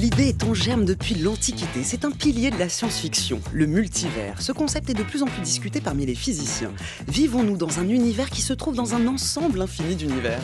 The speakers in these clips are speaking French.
L'idée est en germe depuis l'Antiquité. C'est un pilier de la science-fiction, le multivers. Ce concept est de plus en plus discuté parmi les physiciens. Vivons-nous dans un univers qui se trouve dans un ensemble infini d'univers ?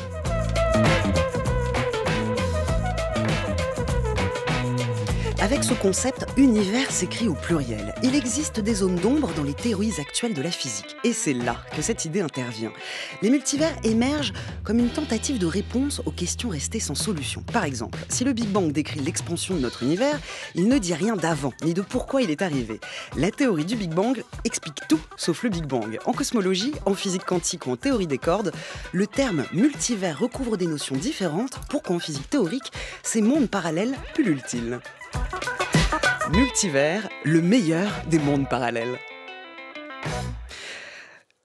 Avec ce concept, univers s'écrit au pluriel. Il existe des zones d'ombre dans les théories actuelles de la physique. Et c'est là que cette idée intervient. Les multivers émergent comme une tentative de réponse aux questions restées sans solution. Par exemple, si le Big Bang décrit l'expansion de notre univers, il ne dit rien d'avant, ni de pourquoi il est arrivé. La théorie du Big Bang explique tout, sauf le Big Bang. En cosmologie, en physique quantique ou en théorie des cordes, le terme multivers recouvre des notions différentes. Pourquoi en physique théorique, ces mondes parallèles pullulent-ils ? Multivers, le meilleur des mondes parallèles.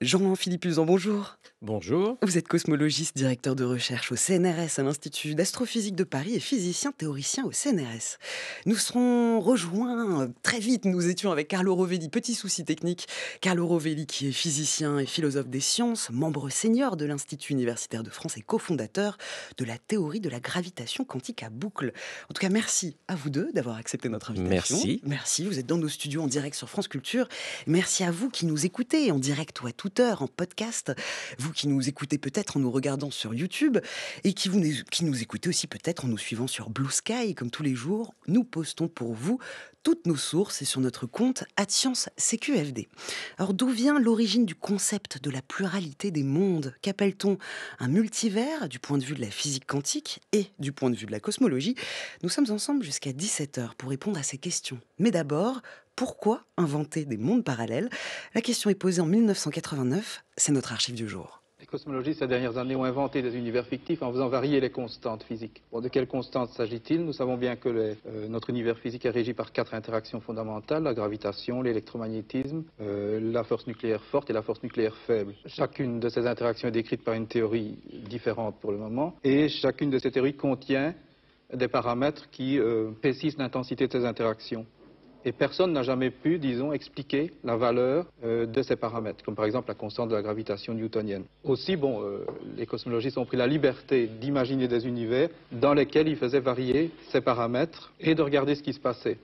Jean-Philippe Uzan, bonjour. Bonjour. Vous êtes cosmologiste, directeur de recherche au CNRS, à l'Institut d'astrophysique de Paris et physicien théoricien au CNRS. Nous serons rejoints très vite. Nous étions avec Carlo Rovelli. Petit souci technique. Carlo Rovelli, qui est physicien et philosophe des sciences, membre senior de l'Institut universitaire de France et cofondateur de la théorie de la gravitation quantique à boucle. En tout cas, merci à vous deux d'avoir accepté notre invitation. Merci. Vous êtes dans nos studios en direct sur France Culture. Merci à vous qui nous écoutez en direct ou à toute heure en podcast. Vous qui nous écoutez peut-être en nous regardant sur YouTube et qui nous écoutez aussi peut-être en nous suivant sur Blue Sky. Comme tous les jours, nous postons pour vous toutes nos sources et sur notre compte @ScienceCQFD. Alors d'où vient l'origine du concept de la pluralité des mondes ? Qu'appelle-t-on un multivers du point de vue de la physique quantique et du point de vue de la cosmologie ? Nous sommes ensemble jusqu'à 17h pour répondre à ces questions. Mais d'abord, pourquoi inventer des mondes parallèles ? La question est posée en 1989, c'est notre archive du jour. Les cosmologistes ces dernières années ont inventé des univers fictifs en faisant varier les constantes physiques. De quelles constantes s'agit-il ? Nous savons bien que notre univers physique est régi par 4 interactions fondamentales, la gravitation, l'électromagnétisme, la force nucléaire forte et la force nucléaire faible. Chacune de ces interactions est décrite par une théorie différente pour le moment, et chacune de ces théories contient des paramètres qui précisent l'intensité de ces interactions. Et personne n'a jamais pu, disons, expliquer la valeur de ces paramètres, comme par exemple la constante de la gravitation newtonienne. Aussi, les cosmologistes ont pris la liberté d'imaginer des univers dans lesquels ils faisaient varier ces paramètres et de regarder ce qui se passait.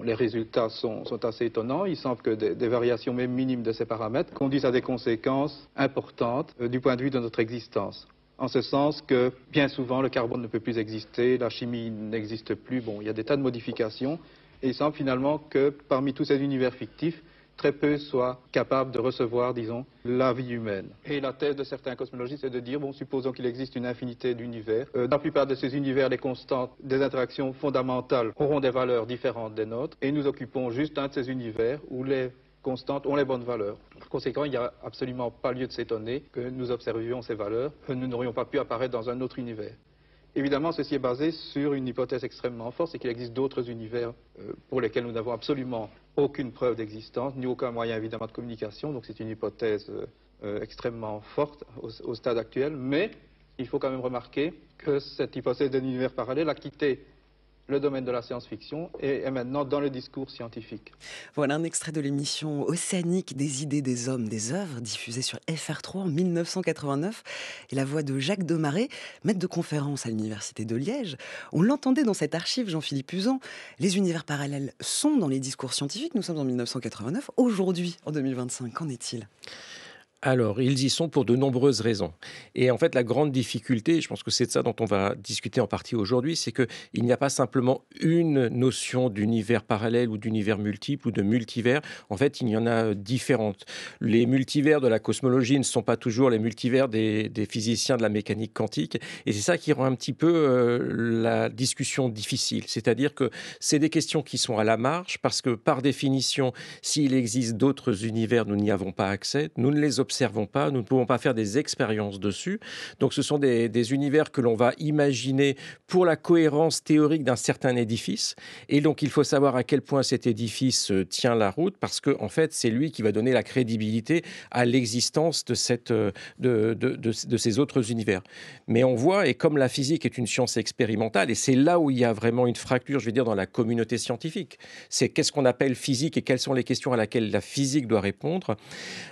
Les résultats sont assez étonnants. Il semble que des variations même minimes de ces paramètres conduisent à des conséquences importantes du point de vue de notre existence. En ce sens que, bien souvent, le carbone ne peut plus exister, la chimie n'existe plus. Il y a des tas de modifications. Et il semble finalement que parmi tous ces univers fictifs, très peu soient capables de recevoir, disons, la vie humaine. Et la thèse de certains cosmologistes est de dire, supposons qu'il existe une infinité d'univers. Dans la plupart de ces univers, les constantes des interactions fondamentales auront des valeurs différentes des nôtres. Et nous occupons juste un de ces univers où les constantes ont les bonnes valeurs. Par conséquent, il n'y a absolument pas lieu de s'étonner que nous observions ces valeurs. Nous n'aurions pas pu apparaître dans un autre univers. Évidemment, ceci est basé sur une hypothèse extrêmement forte, c'est qu'il existe d'autres univers pour lesquels nous n'avons absolument aucune preuve d'existence, ni aucun moyen évidemment de communication, donc c'est une hypothèse extrêmement forte au stade actuel, mais il faut quand même remarquer que cette hypothèse d'un univers parallèle a quitté le domaine de la science-fiction et est maintenant dans le discours scientifique. Voilà un extrait de l'émission Océanique des idées, des hommes, des œuvres, diffusée sur FR3 en 1989. Et la voix de Jacques Desmarais, maître de conférence à l'Université de Liège. On l'entendait dans cette archive, Jean-Philippe Uzan. Les univers parallèles sont dans les discours scientifiques. Nous sommes en 1989. Aujourd'hui, en 2025, qu'en est-il ? Alors, ils y sont pour de nombreuses raisons. Et en fait, la grande difficulté, je pense que c'est de ça dont on va discuter en partie aujourd'hui, c'est qu'il n'y a pas simplement une notion d'univers parallèle ou d'univers multiple ou de multivers. En fait, il y en a différentes. Les multivers de la cosmologie ne sont pas toujours les multivers des physiciens de la mécanique quantique. Et c'est ça qui rend un petit peu la discussion difficile. C'est-à-dire que c'est des questions qui sont à la marge parce que, par définition, s'il existe d'autres univers, nous n'y avons pas accès. Nous ne les observons pas, nous ne pouvons pas faire des expériences dessus. Donc ce sont des univers que l'on va imaginer pour la cohérence théorique d'un certain édifice. Et donc il faut savoir à quel point cet édifice tient la route, parce que en fait c'est lui qui va donner la crédibilité à l'existence de ces autres univers. Mais on voit, et comme la physique est une science expérimentale, et c'est là où il y a vraiment une fracture, je vais dire, dans la communauté scientifique. C'est qu'est-ce qu'on appelle physique et quelles sont les questions à laquelle la physique doit répondre.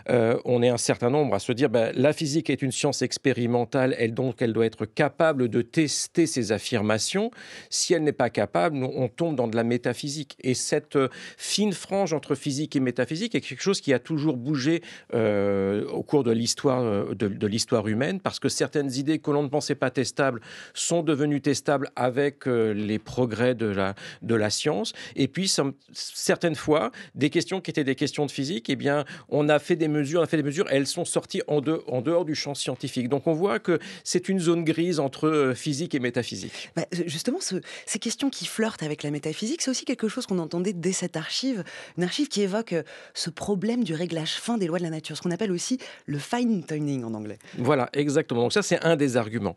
On est un certain nombre à se dire la physique est une science expérimentale, donc elle doit être capable de tester ses affirmations. Si elle n'est pas capable, on tombe dans de la métaphysique. Et cette fine frange entre physique et métaphysique est quelque chose qui a toujours bougé au cours de l'histoire de l'histoire humaine, parce que certaines idées que l'on ne pensait pas testables sont devenues testables avec les progrès de la science. Et puis, certaines fois, des questions qui étaient des questions de physique, eh bien, on a fait des mesures, et elles sont sorties en dehors du champ scientifique. Donc, on voit que c'est une zone grise entre physique et métaphysique. Justement, ces questions qui flirtent avec la métaphysique, c'est aussi quelque chose qu'on entendait dès cette archive, une archive qui évoque ce problème du réglage fin des lois de la nature, ce qu'on appelle aussi le fine-tuning en anglais. Voilà, exactement. Donc ça, c'est un des arguments.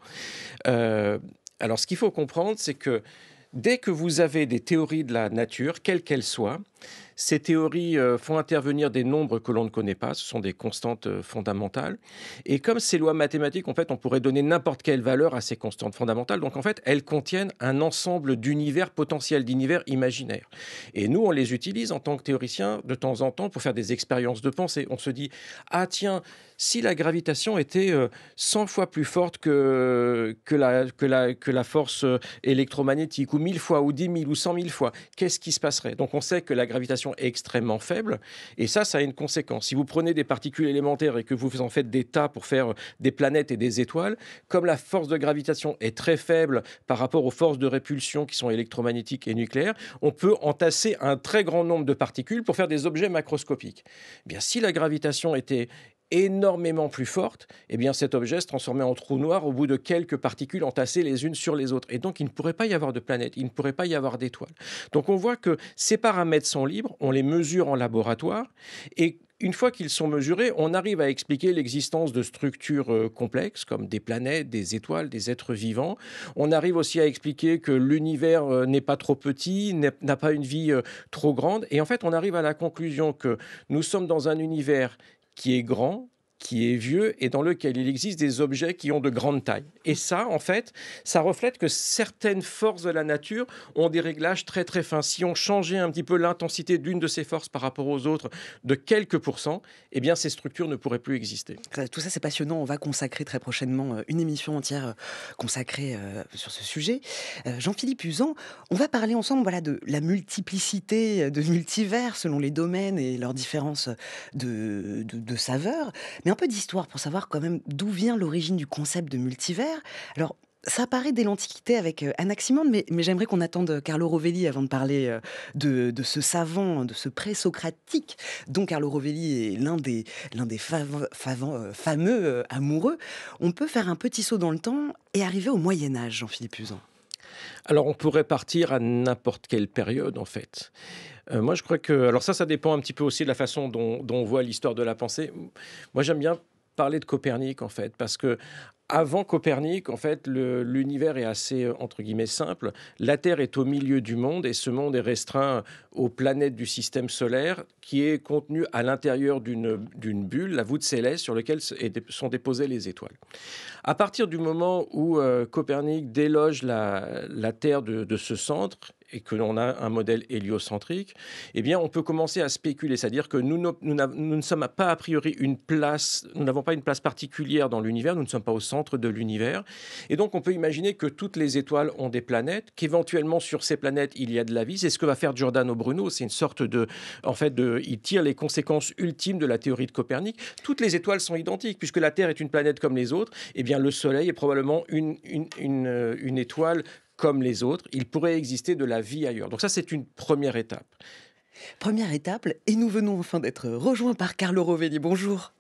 Alors, ce qu'il faut comprendre, c'est que dès que vous avez des théories de la nature, quelles qu'elles soient, ces théories font intervenir des nombres que l'on ne connaît pas, ce sont des constantes fondamentales. Et comme ces lois mathématiques, en fait, on pourrait donner n'importe quelle valeur à ces constantes fondamentales. Donc, en fait, elles contiennent un ensemble d'univers potentiels, d'univers imaginaires. Et nous, on les utilise en tant que théoriciens de temps en temps pour faire des expériences de pensée. On se dit, ah tiens, si la gravitation était 100 fois plus forte que la force électromagnétique, ou 1000 fois, ou 10 000, ou 100 000 fois, qu'est-ce qui se passerait? Donc, on sait que la gravitation est extrêmement faible, et ça a une conséquence. Si vous prenez des particules élémentaires et que vous en faites des tas pour faire des planètes et des étoiles, comme la force de gravitation est très faible par rapport aux forces de répulsion qui sont électromagnétiques et nucléaires, on peut entasser un très grand nombre de particules pour faire des objets macroscopiques. Eh bien, si la gravitation était énormément plus forte, eh bien cet objet se transformait en trou noir au bout de quelques particules entassées les unes sur les autres. Et donc, il ne pourrait pas y avoir de planètes, il ne pourrait pas y avoir d'étoiles. Donc, on voit que ces paramètres sont libres, on les mesure en laboratoire, et une fois qu'ils sont mesurés, on arrive à expliquer l'existence de structures complexes, comme des planètes, des étoiles, des êtres vivants. On arrive aussi à expliquer que l'univers n'est pas trop petit, n'a pas une vie trop grande. Et en fait, on arrive à la conclusion que nous sommes dans un univers qui est grand, qui est vieux et dans lequel il existe des objets qui ont de grandes tailles. Et ça, en fait, ça reflète que certaines forces de la nature ont des réglages très très fins. Si on changeait un petit peu l'intensité d'une de ces forces par rapport aux autres de quelques pourcents, eh bien ces structures ne pourraient plus exister. Tout ça, c'est passionnant. On va consacrer très prochainement une émission entière consacrée sur ce sujet. Jean-Philippe Uzan, on va parler ensemble de la multiplicité de multivers selon les domaines et leurs différences de saveurs. Mais un peu d'histoire pour savoir quand même d'où vient l'origine du concept de multivers. Alors, ça apparaît dès l'Antiquité avec Anaximandre, mais j'aimerais qu'on attende Carlo Rovelli avant de parler de ce savant, de ce pré-socratique dont Carlo Rovelli est l'un des fameux amoureux. On peut faire un petit saut dans le temps et arriver au Moyen-Âge, Jean-Philippe Uzan. Alors, on pourrait partir à n'importe quelle période, en fait. Moi, je crois que... Alors ça dépend un petit peu aussi de la façon dont on voit l'histoire de la pensée. Moi, j'aime bien parler de Copernic, en fait, parce que avant Copernic, en fait, l'univers est assez, entre guillemets, simple. La Terre est au milieu du monde et ce monde est restreint aux planètes du système solaire qui est contenu à l'intérieur d'une bulle, la voûte céleste, sur laquelle sont déposées les étoiles. À partir du moment où Copernic déloge la Terre de ce centre et que l'on a un modèle héliocentrique, eh bien, on peut commencer à spéculer. C'est-à-dire que nous ne sommes pas a priori nous n'avons pas une place particulière dans l'univers, nous ne sommes pas au centre de l'univers. Et donc, on peut imaginer que toutes les étoiles ont des planètes, qu'éventuellement, sur ces planètes, il y a de la vie. C'est ce que va faire Giordano Bruno. C'est une sorte il tire les conséquences ultimes de la théorie de Copernic. Toutes les étoiles sont identiques, puisque la Terre est une planète comme les autres. Eh bien, le Soleil est probablement une étoile comme les autres. Il pourrait exister de la vie ailleurs. Donc ça, c'est une première étape. Première étape, et nous venons enfin d'être rejoints par Carlo Rovelli. Bonjour.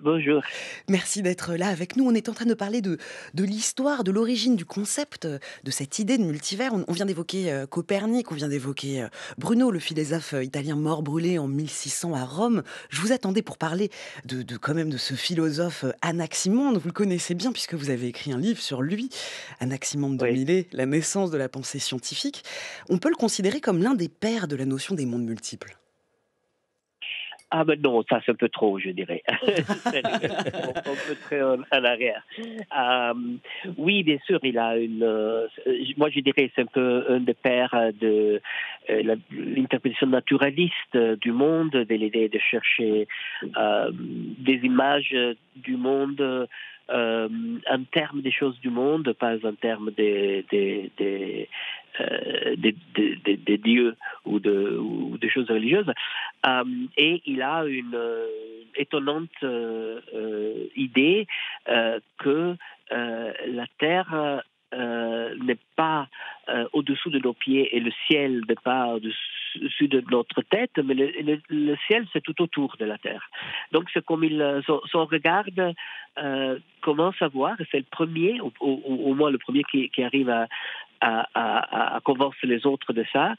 Bonjour. Merci d'être là avec nous. On est en train de parler de l'histoire, de l'origine du concept, de cette idée de multivers. On vient d'évoquer Copernic, on vient d'évoquer Bruno, le philosophe italien mort brûlé en 1600 à Rome. Je vous attendais pour parler quand même de ce philosophe Anaximandre. Vous le connaissez bien puisque vous avez écrit un livre sur lui, Anaximandre de Milet, la naissance de la pensée scientifique. On peut le considérer comme l'un des pères de la notion des mondes multiples. Ah ben non, ça c'est un peu trop, je dirais. On peut très en arrière. Oui, bien sûr, il a moi je dirais c'est un peu un des pères de l'interprétation naturaliste du monde, de l'idée de chercher des images du monde en termes des choses du monde, pas en termes des dieux ou des choses religieuses. Et il a une étonnante idée que la Terre n'est pas au-dessous de nos pieds et le ciel n'est pas au-dessus de notre tête, mais le ciel c'est tout autour de la Terre. Donc c'est comme son regard commence à voir, c'est le premier, au moins le premier qui arrive à convaincre les autres de ça.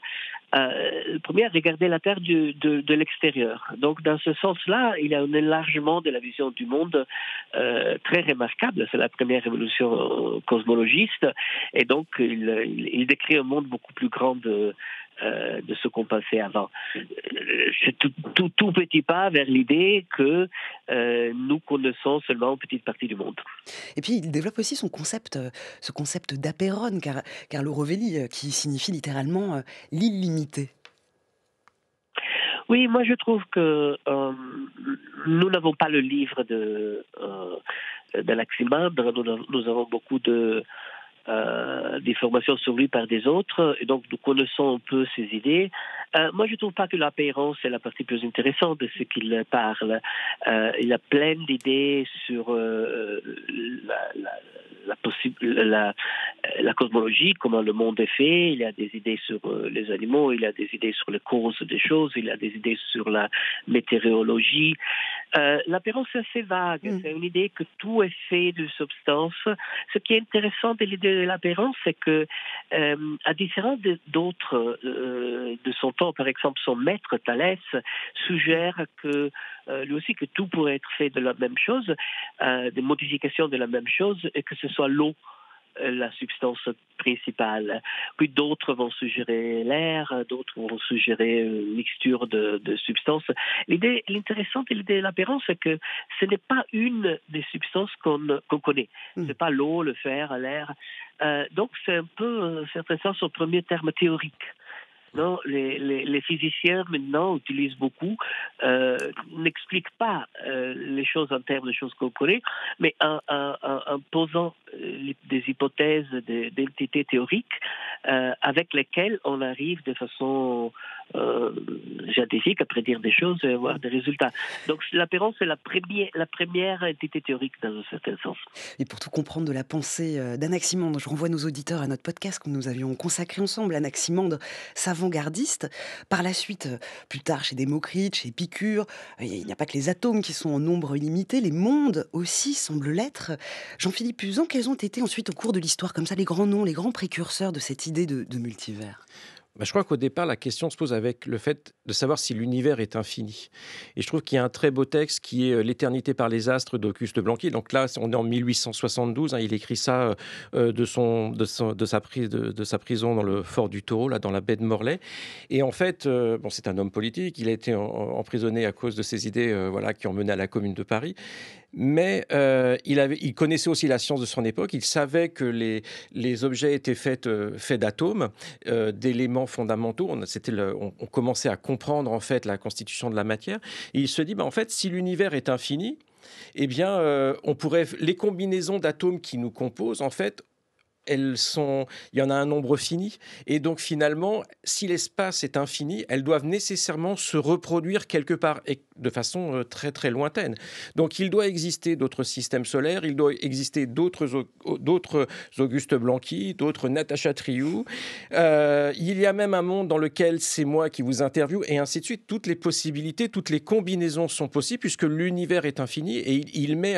Le premier à regarder la Terre de l'extérieur. Donc dans ce sens-là, il y a un élargement de la vision du monde très remarquable. C'est la première révolution cosmologiste, et donc il décrit un monde beaucoup plus grand de ce qu'on pensait avant. C'est tout petit pas vers l'idée que nous connaissons seulement une petite partie du monde. Et puis il développe aussi ce concept d'apeiron, Carlo Rovelli, qui signifie littéralement l'illimité. Oui, moi je trouve que nous n'avons pas le livre d'Anaximandre, nous avons beaucoup d'informations sur lui par des autres, et donc nous connaissons un peu ses idées. Moi, je ne trouve pas que l'apeiron, c'est la partie plus intéressante de ce qu'il parle. Il a plein d'idées sur la cosmologie, comment le monde est fait. Il a des idées sur les animaux, il a des idées sur les causes des choses, il a des idées sur la météorologie. L'apeiron, c'est assez vague. C'est une idée que tout est fait de substance. Ce qui est intéressant de l'idée de l'apeiron, c'est que, à différence d'autres de son temps, par exemple, son maître Thalès suggère que lui aussi que tout pourrait être fait de la même chose, des modifications de la même chose, et que ce soit l'eau la substance principale. Puis d'autres vont suggérer l'air, d'autres vont suggérer une mixture de substances. L'intéressante de l'idée de l'apeiron, c'est que ce n'est pas une des substances qu'on connaît. C'est pas l'eau, le fer, l'air. Donc c'est un peu, c'est intéressant, son premier terme théorique. Non, les physiciens maintenant utilisent beaucoup, n'expliquent pas les choses en termes de choses qu'on connaît, mais en posant des hypothèses d'entités théoriques avec lesquelles on arrive de façon scientifique à prédire des choses et avoir des résultats. Donc l'apeiron, c'est la première entité théorique dans un certain sens. Et pour tout comprendre de la pensée d'Anaximandre, je renvoie nos auditeurs à notre podcast que nous avions consacré ensemble, Anaximandre, avant-gardiste. Par la suite, plus tard chez Démocrite, chez Épicure, il n'y a pas que les atomes qui sont en nombre illimité, les mondes aussi semblent l'être. Jean-Philippe Uzan, quels ont été ensuite au cours de l'histoire comme ça les grands noms, les grands précurseurs de cette idée de multivers? Je crois qu'au départ, la question se pose avec le fait de savoir si l'univers est infini. Et je trouve qu'il y a un très beau texte qui est L'éternité par les astres d'Auguste Blanqui. Donc là, on est en 1872. Il écrit ça de sa prison dans le fort du Taureau, là, dans la baie de Morlaix. Et en fait, c'est un homme politique. Il a été emprisonné à cause de ses idées qui ont mené à la Commune de Paris. Mais il connaissait aussi la science de son époque. Il savait que les objets étaient faits d'atomes, d'éléments fondamentaux. On commençait à comprendre en fait la constitution de la matière. Et il se dit, en fait, si l'univers est infini, eh bien, les combinaisons d'atomes qui nous composent, en fait, il y en a un nombre fini. Et donc, finalement, si l'espace est infini, elles doivent nécessairement se reproduire quelque part et de façon très, très lointaine. Donc, il doit exister d'autres systèmes solaires, il doit exister d'autres Auguste Blanqui, d'autres Natacha Triou. Il y a même un monde dans lequel c'est moi qui vous interviewe, et ainsi de suite. Toutes les possibilités, toutes les combinaisons sont possibles, puisque l'univers est infini, et il met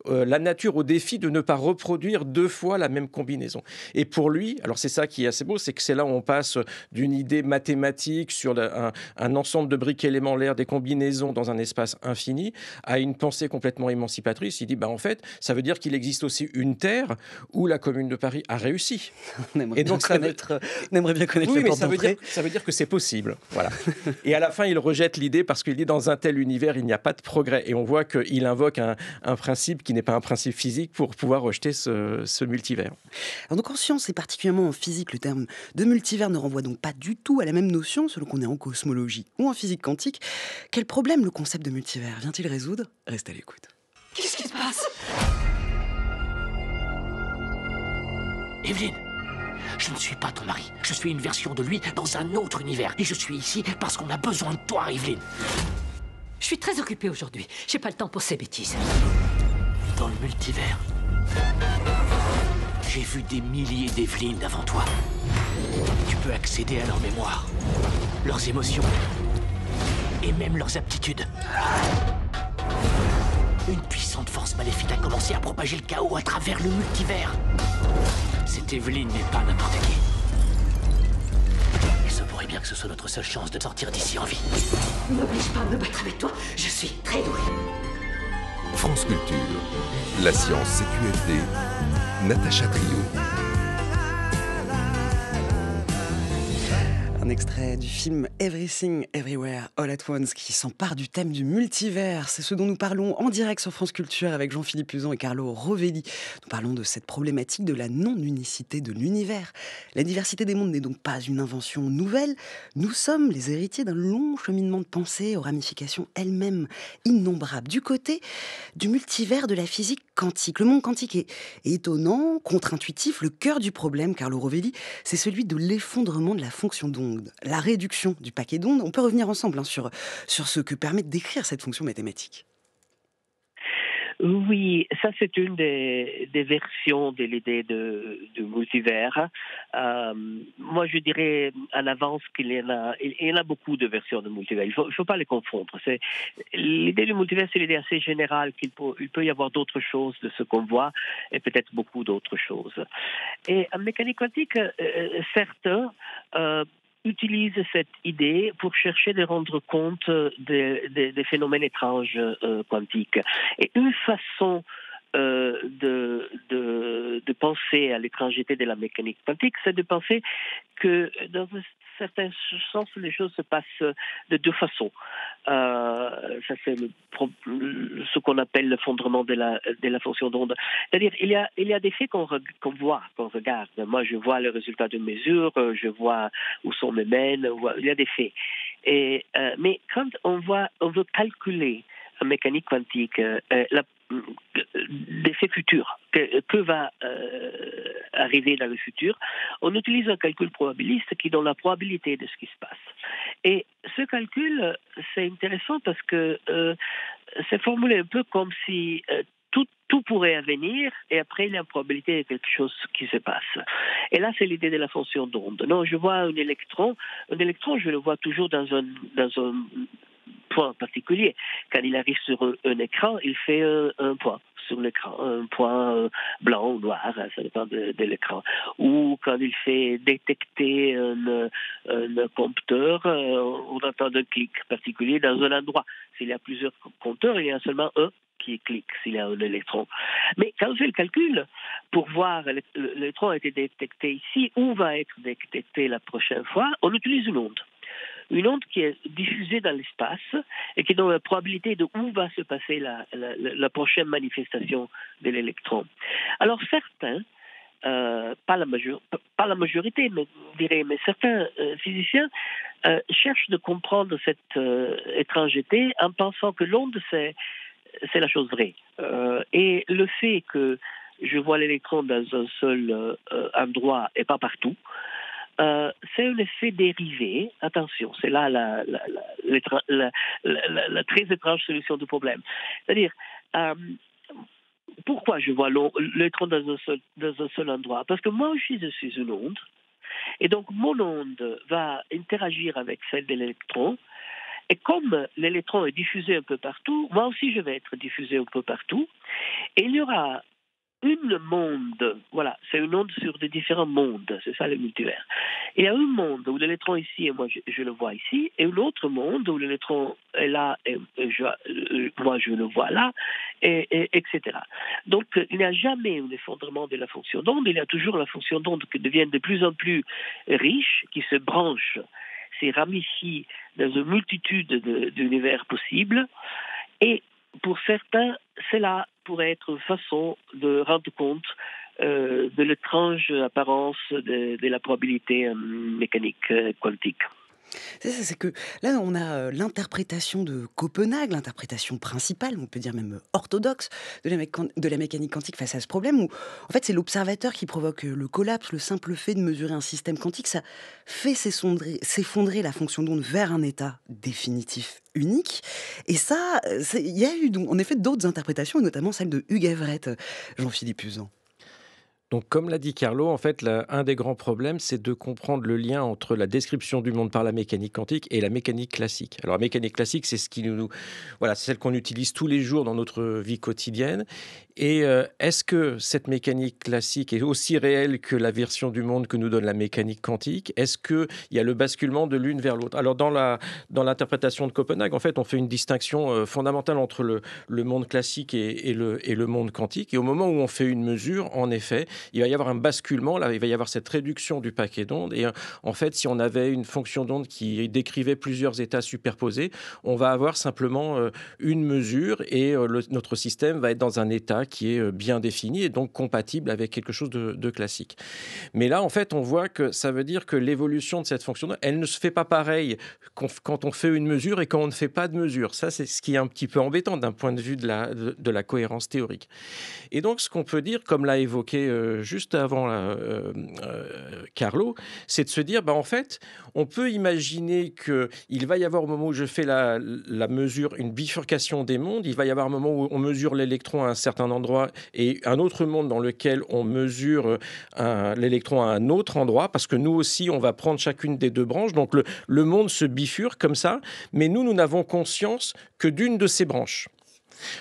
la nature au défi de ne pas reproduire deux fois la même combinaison. combinaisons. Et pour lui, alors c'est ça qui est assez beau, c'est que c'est là où on passe d'une idée mathématique sur un ensemble de briques élémentaires, des combinaisons dans un espace infini, à une pensée complètement émancipatrice. Il dit, en fait, ça veut dire qu'il existe aussi une Terre où la Commune de Paris a réussi. On aimerait bien connaître Oui, les mais portes d'entrée. ça veut dire que c'est possible. Voilà. Et à la fin, il rejette l'idée parce qu'il dit, dans un tel univers, il n'y a pas de progrès. Et on voit qu'il invoque un principe qui n'est pas un principe physique pour pouvoir rejeter ce multivers. Alors donc en science et particulièrement en physique, le terme de multivers ne renvoie donc pas du tout à la même notion selon qu'on est en cosmologie ou en physique quantique. Quel problème le concept de multivers vient-il résoudre? Reste à l'écoute. Qu'est-ce qui se passe? Evelyne, je ne suis pas ton mari. Je suis une version de lui dans un autre univers. Et je suis ici parce qu'on a besoin de toi, Evelyne. Je suis très occupée aujourd'hui. J'ai pas le temps pour ces bêtises. Dans le multivers, j'ai vu des milliers d'Evelyne avant toi. Tu peux accéder à leur mémoire, leurs émotions et même leurs aptitudes. Une puissante force maléfique a commencé à propager le chaos à travers le multivers. Cette Evelyne n'est pas n'importe qui. Il se pourrait bien que ce soit notre seule chance de sortir d'ici en vie. Ne m'oblige pas à me battre avec toi. Je suis très douée. France Culture, la science CQFD, Natacha Trio. Un extrait du film Everything, Everywhere, All at Once qui s'empare du thème du multivers. C'est ce dont nous parlons en direct sur France Culture avec Jean-Philippe Uzan et Carlo Rovelli. Nous parlons de cette problématique de la non-unicité de l'univers. La diversité des mondes n'est donc pas une invention nouvelle. Nous sommes les héritiers d'un long cheminement de pensée aux ramifications elles-mêmes innombrables. Du côté du multivers de la physique quantique. Le monde quantique est étonnant, contre-intuitif. Le cœur du problème, Carlo Rovelli, c'est celui de l'effondrement de la fonction d'onde. La réduction du paquet d'ondes. On peut revenir ensemble sur ce que permet de décrire cette fonction mathématique. Oui, ça c'est une des versions de l'idée du multivers. Moi je dirais en avance qu'il y en a beaucoup de versions de multivers. Il faut pas les confondre. L'idée du multivers, c'est l'idée assez générale qu'il peut y avoir d'autres choses de ce qu'on voit et peut-être beaucoup d'autres choses. Et en mécanique quantique, certains utilise cette idée pour chercher de rendre compte des phénomènes étranges quantiques. Et une façon de penser à l'étrangeté de la mécanique quantique, c'est de penser que dans un certain sens, les choses se passent de deux façons. Ça, c'est ce qu'on appelle l'effondrement de la fonction d'onde. C'est-à-dire, il y a des faits qu'on voit, qu'on regarde. Moi, je vois le résultat de mesure, je vois où sont mes mains, il y a des faits. Mais quand on veut calculer en mécanique quantique des faits futurs, que va arriver dans le futur, on utilise un calcul probabiliste qui donne la probabilité de ce qui se passe. Et ce calcul, c'est intéressant parce que c'est formulé un peu comme si tout pourrait advenir et après il y a une probabilité de quelque chose qui se passe. Et là, c'est l'idée de la fonction d'onde. Non, je vois un électron, je le vois toujours dans un point particulier. Quand il arrive sur un écran, il fait un point sur l'écran, un point blanc ou noir, ça dépend de l'écran. Ou quand il fait détecter un compteur, on entend un clic particulier dans un endroit. S'il y a plusieurs compteurs, il y a seulement un qui clique s'il y a un électron. Mais quand on fait le calcul, pour voir l'électron a été détecté ici, où va être détecté la prochaine fois, on utilise une onde. Une onde qui est diffusée dans l'espace et qui donne la probabilité de où va se passer la prochaine manifestation de l'électron. Alors certains, pas la majorité, mais certains physiciens cherchent de comprendre cette étrangeté en pensant que l'onde c'est la chose vraie. Et le fait que je vois l'électron dans un seul endroit et pas partout, c'est un effet dérivé. Attention, c'est là la très étrange solution du problème. C'est-à-dire, pourquoi je vois l'électron dans un seul endroit? Parce que moi aussi, je suis une onde. Et donc, mon onde va interagir avec celle de l'électron. Et comme l'électron est diffusé un peu partout, moi aussi, je vais être diffusé un peu partout. Et il y aura une monde, voilà, c'est une onde sur des différents mondes, c'est ça le multivers. Il y a un monde où l'électron est ici et moi je le vois ici, et un autre monde où l'électron est là et moi je le vois là, etc. Donc il n'y a jamais un effondrement de la fonction d'onde, il y a toujours la fonction d'onde qui devient de plus en plus riche, qui se branche, se ramifie dans une multitude d'univers possibles, et pour certains, cela pourrait être une façon de rendre compte de l'étrange apparence de la probabilité mécanique quantique. C'est que là, on a l'interprétation de Copenhague, l'interprétation principale, on peut dire même orthodoxe, de la mécanique quantique face à ce problème, où en fait c'est l'observateur qui provoque le collapse. Le simple fait de mesurer un système quantique, ça fait s'effondrer la fonction d'onde vers un état définitif unique. Et ça, il y a eu en effet d'autres interprétations, et notamment celle de Hugh Everett, Jean-Philippe Uzan. Donc, comme l'a dit Carlo, en fait, un des grands problèmes, c'est de comprendre le lien entre la description du monde par la mécanique quantique et la mécanique classique. Alors, la mécanique classique, c'est voilà, c'est celle qu'on utilise tous les jours dans notre vie quotidienne. Et est-ce que cette mécanique classique est aussi réelle que la version du monde que nous donne la mécanique quantique? Est-ce qu'il y a le basculement de l'une vers l'autre? Alors, dans l'interprétation de Copenhague, en fait, on fait une distinction fondamentale entre le monde classique et le monde quantique. Et au moment où on fait une mesure, en effet, il va y avoir un basculement, là, il va y avoir cette réduction du paquet d'ondes. Et en fait, si on avait une fonction d'onde qui décrivait plusieurs états superposés, on va avoir simplement une mesure et notre système va être dans un état qui est bien défini et donc compatible avec quelque chose de classique. Mais là, en fait, on voit que ça veut dire que l'évolution de cette fonction d'onde, elle ne se fait pas pareil quand on fait une mesure et quand on ne fait pas de mesure. Ça, c'est ce qui est un petit peu embêtant d'un point de vue de la cohérence théorique. Et donc, ce qu'on peut dire, comme l'a évoqué juste avant Carlo, c'est de se dire, en fait, on peut imaginer qu'il va y avoir au moment où je fais la mesure, une bifurcation des mondes, il va y avoir un moment où on mesure l'électron à un certain endroit et un autre monde dans lequel on mesure l'électron à un autre endroit, parce que nous aussi, on va prendre chacune des deux branches. Donc, le monde se bifurque comme ça, mais nous n'avons conscience que d'une de ces branches.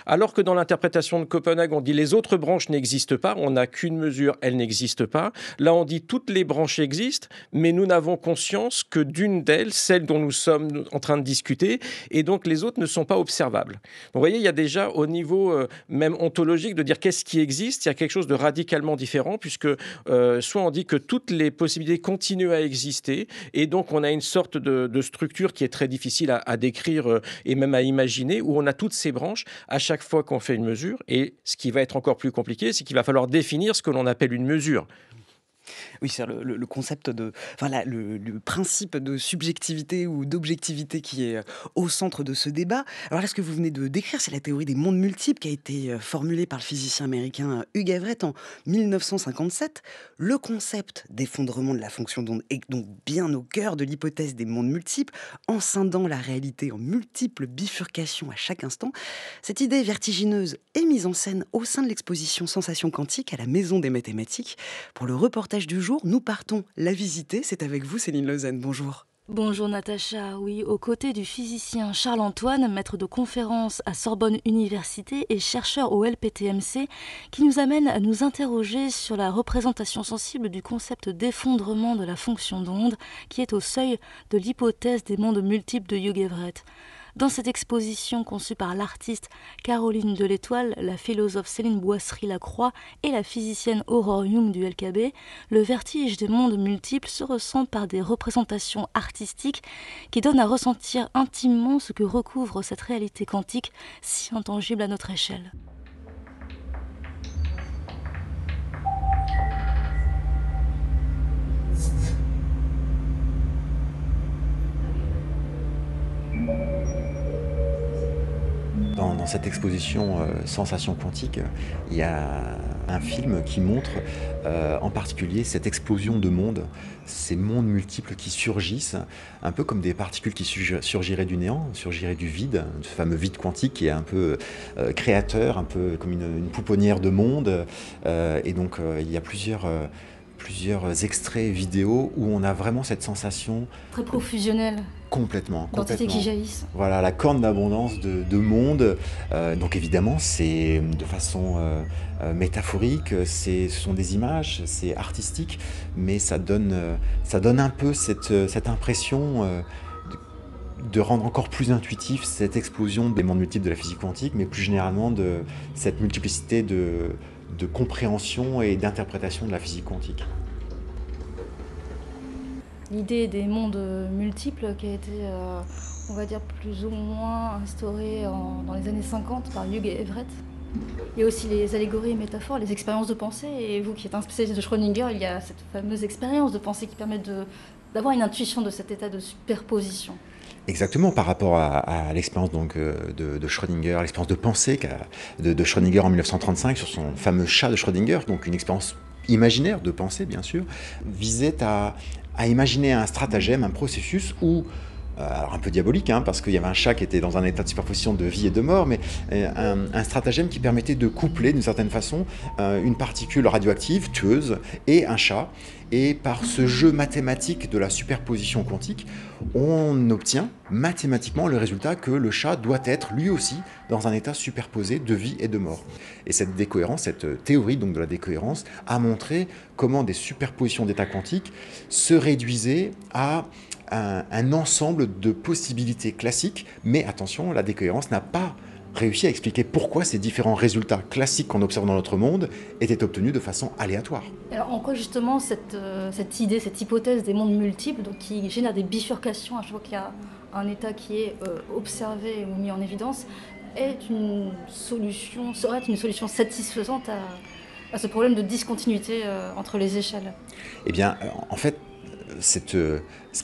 Alors que dans l'interprétation de Copenhague, on dit les autres branches n'existent pas, on n'a qu'une mesure, elle n'existe pas. Là, on dit toutes les branches existent, mais nous n'avons conscience que d'une d'elles, celle dont nous sommes en train de discuter, et donc les autres ne sont pas observables. Donc, vous voyez, il y a déjà au niveau même ontologique de dire qu'est-ce qui existe, il y a quelque chose de radicalement différent, puisque soit on dit que toutes les possibilités continuent à exister, et donc on a une sorte de structure qui est très difficile à décrire et même à imaginer, où on a toutes ces branches à chaque fois qu'on fait une mesure. Et ce qui va être encore plus compliqué, c'est qu'il va falloir définir ce que l'on appelle une mesure. Oui, c'est le concept le principe de subjectivité ou d'objectivité qui est au centre de ce débat. Alors là, ce que vous venez de décrire, c'est la théorie des mondes multiples qui a été formulée par le physicien américain Hugh Everett en 1957. Le concept d'effondrement de la fonction d'onde est donc bien au cœur de l'hypothèse des mondes multiples, en scindant la réalité en multiples bifurcations à chaque instant. Cette idée vertigineuse est mise en scène au sein de l'exposition Sensations quantiques à la Maison des mathématiques. Pour le reportage du jour, nous partons la visiter. C'est avec vous, Céline Lausanne. Bonjour. Bonjour Natacha, oui, aux côtés du physicien Charles-Antoine, maître de conférence à Sorbonne Université et chercheur au LPTMC, qui nous amène à nous interroger sur la représentation sensible du concept d'effondrement de la fonction d'onde qui est au seuil de l'hypothèse des mondes multiples de Hugh Everett. Dans cette exposition conçue par l'artiste Caroline Delétoile, la philosophe Céline Boisserie-Lacroix et la physicienne Aurore Young du LKB, le vertige des mondes multiples se ressent par des représentations artistiques qui donnent à ressentir intimement ce que recouvre cette réalité quantique si intangible à notre échelle. Dans cette exposition Sensations quantiques, il y a un film qui montre en particulier cette explosion de mondes, ces mondes multiples qui surgissent, un peu comme des particules qui surgiraient du néant, surgiraient du vide, ce fameux vide quantique qui est un peu créateur, un peu comme une pouponnière de mondes. Et donc il y a plusieurs plusieurs extraits vidéo où on a vraiment cette sensation... Très profusionnelle. Complètement. D'entités qui jaillissent. Voilà, la corne d'abondance de monde. Donc évidemment, c'est de façon métaphorique, ce sont des images, c'est artistique, mais ça donne un peu cette impression de rendre encore plus intuitif cette explosion des mondes multiples de la physique quantique, mais plus généralement de cette multiplicité de compréhension et d'interprétation de la physique quantique. L'idée des mondes multiples qui a été, on va dire, plus ou moins instaurée dans les années 50 par Hughes et Everett. Il y a aussi les allégories et métaphores, les expériences de pensée. Et vous qui êtes un spécialiste de Schrödinger, il y a cette fameuse expérience de pensée qui permet d'avoir une intuition de cet état de superposition. Exactement, par rapport à l'expérience donc, de Schrödinger, l'expérience de pensée de Schrödinger en 1935 sur son fameux chat de Schrödinger, donc une expérience imaginaire de pensée bien sûr, visait à imaginer un stratagème, un processus où, alors un peu diabolique, hein, parce qu'il y avait un chat qui était dans un état de superposition de vie et de mort, mais un stratagème qui permettait de coupler d'une certaine façon une particule radioactive, tueuse, et un chat. Et par ce jeu mathématique de la superposition quantique, on obtient mathématiquement le résultat que le chat doit être lui aussi dans un état superposé de vie et de mort. Et cette décohérence, cette théorie donc de la décohérence, a montré comment des superpositions d'états quantiques se réduisaient à un ensemble de possibilités classiques, mais attention, la décohérence n'a pas réussi à expliquer pourquoi ces différents résultats classiques qu'on observe dans notre monde étaient obtenus de façon aléatoire. Alors en quoi justement cette idée, cette hypothèse des mondes multiples, donc qui génère des bifurcations à chaque fois qu'il y a un état qui est observé ou mis en évidence, serait une solution satisfaisante à ce problème de discontinuité entre les échelles? Eh bien, en fait, ce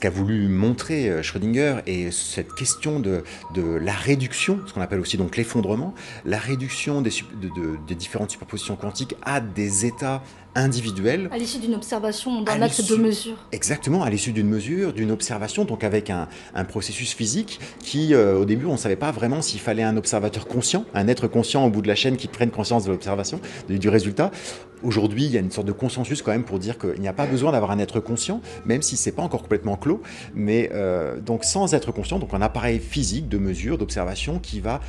qu'a voulu montrer Schrödinger et cette question de la réduction, ce qu'on appelle aussi donc l'effondrement, la réduction des différentes superpositions quantiques à des états individuels. À l'issue d'une observation, d'un acte de mesure. Exactement, à l'issue d'une mesure, d'une observation, donc avec un processus physique qui, au début, on ne savait pas vraiment s'il fallait un observateur conscient, un être conscient au bout de la chaîne qui prenne conscience de l'observation, du résultat. Aujourd'hui, il y a une sorte de consensus quand même pour dire qu'il n'y a pas besoin d'avoir un être conscient, même si ce n'est pas encore complètement clos, mais donc sans être conscient, donc un appareil physique de mesure, d'observation qui va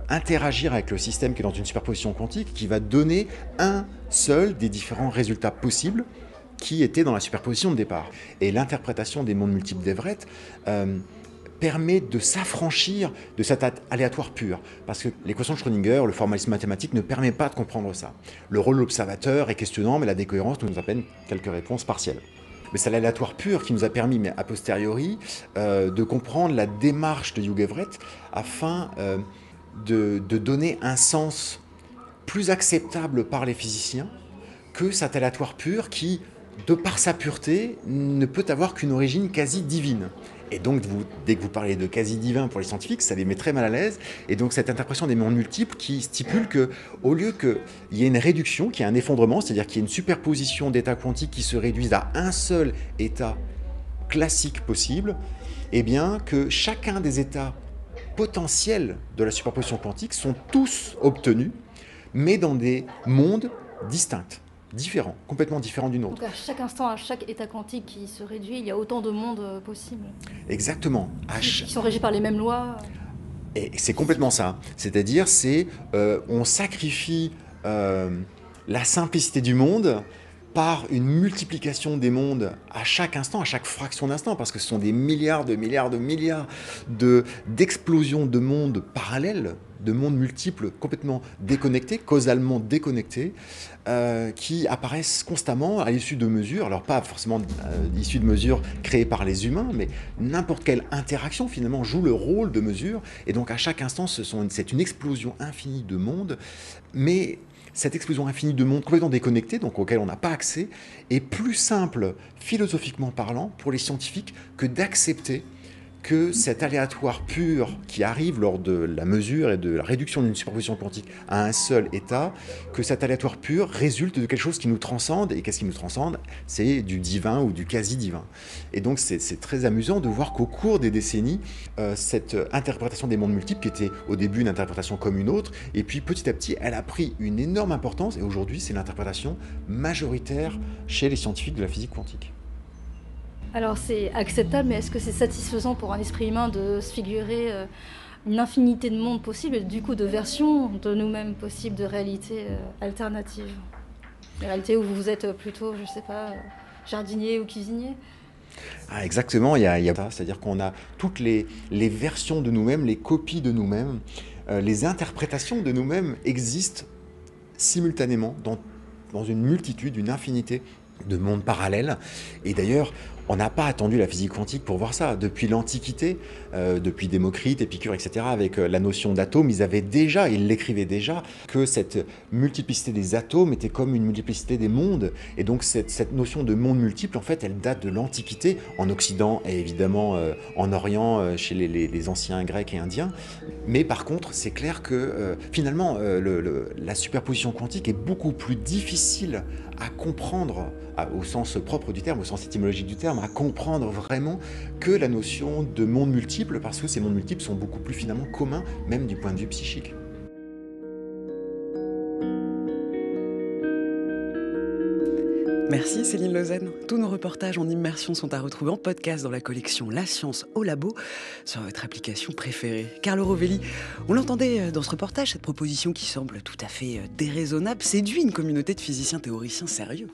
interagir avec le système qui est dans une superposition quantique, qui va donner un seul des différents résultats possibles qui étaient dans la superposition de départ. Et l'interprétation des mondes multiples d'Everett permet de s'affranchir de cet aléatoire pur. Parce que l'équation de Schrödinger, le formalisme mathématique ne permet pas de comprendre ça. Le rôle de l'observateur est questionnant, mais la décohérence nous amène quelques réponses partielles. Mais c'est l'aléatoire pur qui nous a permis, mais a posteriori, de comprendre la démarche de Hughes Everett afin de donner un sens plus acceptable par les physiciens que cet aléatoire pur qui, de par sa pureté, ne peut avoir qu'une origine quasi divine. Et donc, dès que vous parlez de quasi-divin pour les scientifiques, ça les met très mal à l'aise. Et donc, cette interprétation des mondes multiples qui stipule qu'au lieu qu'il y ait une réduction, qu'il y ait un effondrement, c'est-à-dire qu'il y ait une superposition d'états quantiques qui se réduisent à un seul état classique possible, eh bien, que chacun des états potentiels de la superposition quantique sont tous obtenus, mais dans des mondes distincts, différents, complètement différents d'une autre. Donc à chaque instant, à chaque état quantique qui se réduit, il y a autant de mondes possibles. Exactement. Qui sont régis par les mêmes lois. Et c'est complètement ça. C'est-à-dire, on sacrifie la simplicité du monde par une multiplication des mondes à chaque instant, à chaque fraction d'instant, parce que ce sont des milliards d'explosions de mondes parallèles, de mondes multiples complètement déconnectés, causalement déconnectés, qui apparaissent constamment à l'issue de mesures, alors pas forcément issues de mesures créées par les humains, mais n'importe quelle interaction finalement joue le rôle de mesure, et donc à chaque instant c'est une explosion infinie de mondes, mais cette explosion infinie de mondes complètement déconnectés, donc auxquels on n'a pas accès, est plus simple, philosophiquement parlant, pour les scientifiques que d'accepter que cet aléatoire pur qui arrive lors de la mesure et de la réduction d'une superposition quantique à un seul état, que cet aléatoire pur résulte de quelque chose qui nous transcende. Et qu'est-ce qui nous transcende ? C'est du divin ou du quasi-divin. Et donc c'est très amusant de voir qu'au cours des décennies, cette interprétation des mondes multiples, qui était au début une interprétation comme une autre, et puis petit à petit, elle a pris une énorme importance, et aujourd'hui, c'est l'interprétation majoritaire chez les scientifiques de la physique quantique. Alors c'est acceptable, mais est-ce que c'est satisfaisant pour un esprit humain de se figurer une infinité de mondes possibles, et du coup de versions de nous-mêmes possibles, de réalités alternatives ? Des réalités où vous êtes plutôt, je sais pas, jardinier ou cuisinier ? Ah, exactement, il y a ça, c'est-à-dire qu'on a toutes les versions de nous-mêmes, les copies de nous-mêmes, les interprétations de nous-mêmes existent simultanément dans une multitude, une infinité de mondes parallèles. Et d'ailleurs, on n'a pas attendu la physique quantique pour voir ça. Depuis l'Antiquité, depuis Démocrite, Épicure, etc., avec la notion d'atome, ils l'écrivaient déjà, que cette multiplicité des atomes était comme une multiplicité des mondes. Et donc cette notion de monde multiple, en fait, elle date de l'Antiquité, en Occident et évidemment en Orient, chez les anciens Grecs et Indiens. Mais par contre, c'est clair que finalement, la superposition quantique est beaucoup plus difficile à comprendre, au sens propre du terme, au sens étymologique du terme, à comprendre vraiment que la notion de monde multiple, parce que ces mondes multiples sont beaucoup plus finalement communs, même du point de vue psychique. Merci Céline Lausanne. Tous nos reportages en immersion sont à retrouver en podcast dans la collection La Science au Labo, sur votre application préférée. Carlo Rovelli, on l'entendait dans ce reportage, cette proposition qui semble tout à fait déraisonnable séduit une communauté de physiciens théoriciens sérieux.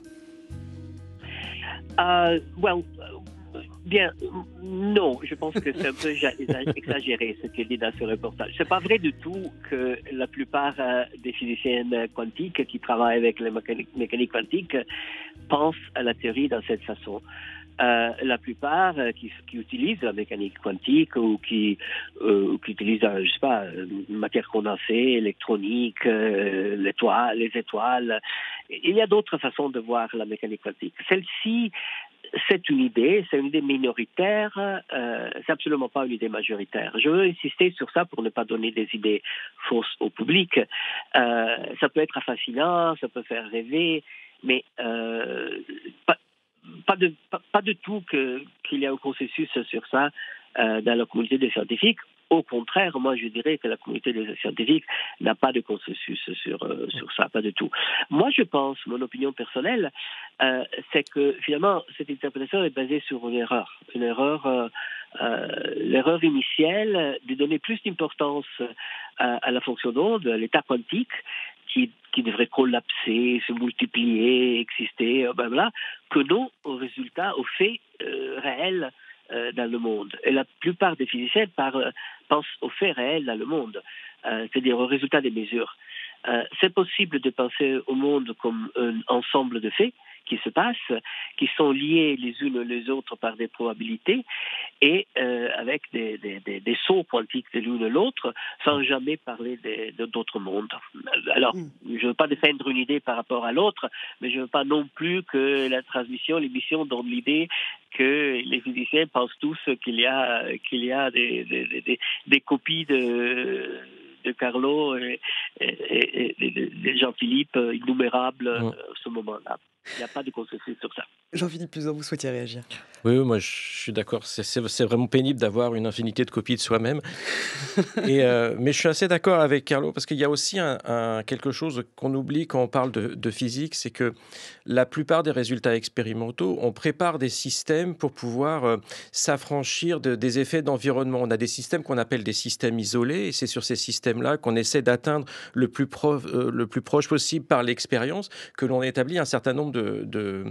Bien, non, je pense que c'est un peu exagéré ce qu'il dit dans ce reportage. C'est pas vrai du tout que la plupart des physiciens quantiques qui travaillent avec la mécanique quantique pensent à la théorie dans cette façon. La plupart qui utilisent la mécanique quantique ou qui utilisent, je sais pas, matière condensée, électronique, les étoiles, il y a d'autres façons de voir la mécanique quantique. Celle-ci, c'est une idée minoritaire, c'est absolument pas une idée majoritaire. Je veux insister sur ça pour ne pas donner des idées fausses au public. Ça peut être fascinant, ça peut faire rêver, mais pas du tout qu'il y a un consensus sur ça dans la communauté des scientifiques. Au contraire, moi je dirais que la communauté des scientifiques n'a pas de consensus sur ça, pas du tout. Moi je pense, mon opinion personnelle, c'est que finalement cette interprétation est basée sur une erreur. L'erreur initiale de donner plus d'importance à la fonction d'onde, à l'état quantique, qui devrait collapser, se multiplier, exister, blablabla, que non au résultat, au fait réel dans le monde. Et la plupart des physiciens pensent aux faits réels dans le monde, c'est-à-dire au résultat des mesures. C'est possible de penser au monde comme un ensemble de faits qui se passent, qui sont liés les unes les autres par des probabilités et avec des sauts quantiques de l'une à l'autre sans jamais parler d'autres mondes. Alors, je ne veux pas défendre une idée par rapport à l'autre, mais je ne veux pas non plus que la transmission, l'émission donne l'idée que les physiciens pensent tous qu'il y a des copies de Carlo et de Jean-Philippe innumérables à ce moment-là. Il n'y a pas de consensus sur ça. Jean-Philippe Puzan, vous souhaitiez réagir ? Oui, moi je suis d'accord. C'est vraiment pénible d'avoir une infinité de copies de soi-même. Mais je suis assez d'accord avec Carlo parce qu'il y a aussi quelque chose qu'on oublie quand on parle de physique, c'est que la plupart des résultats expérimentaux, on prépare des systèmes pour pouvoir s'affranchir des effets d'environnement. On a des systèmes qu'on appelle des systèmes isolés et c'est sur ces systèmes-là qu'on essaie d'atteindre le plus proche possible par l'expérience que l'on établit un certain nombre de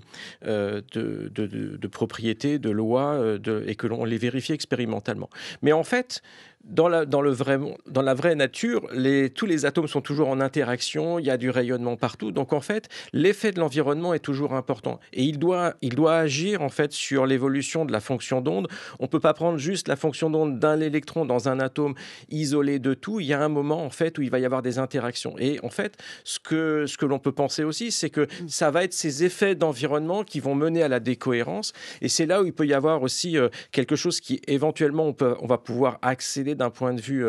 propriétés, de lois, et que l'on les vérifie expérimentalement. Mais en fait, dans la vraie nature, tous les atomes sont toujours en interaction, il y a du rayonnement partout. Donc en fait, l'effet de l'environnement est toujours important. Et il doit agir en fait sur l'évolution de la fonction d'onde. On ne peut pas prendre juste la fonction d'onde d'un électron dans un atome isolé de tout. Il y a un moment en fait où il va y avoir des interactions. Et en fait, ce que l'on peut penser aussi, c'est que ça va être ces effets d'environnement qui vont mener à la décohérence. Et c'est là où il peut y avoir aussi quelque chose qui éventuellement on va pouvoir accéder d'un point de vue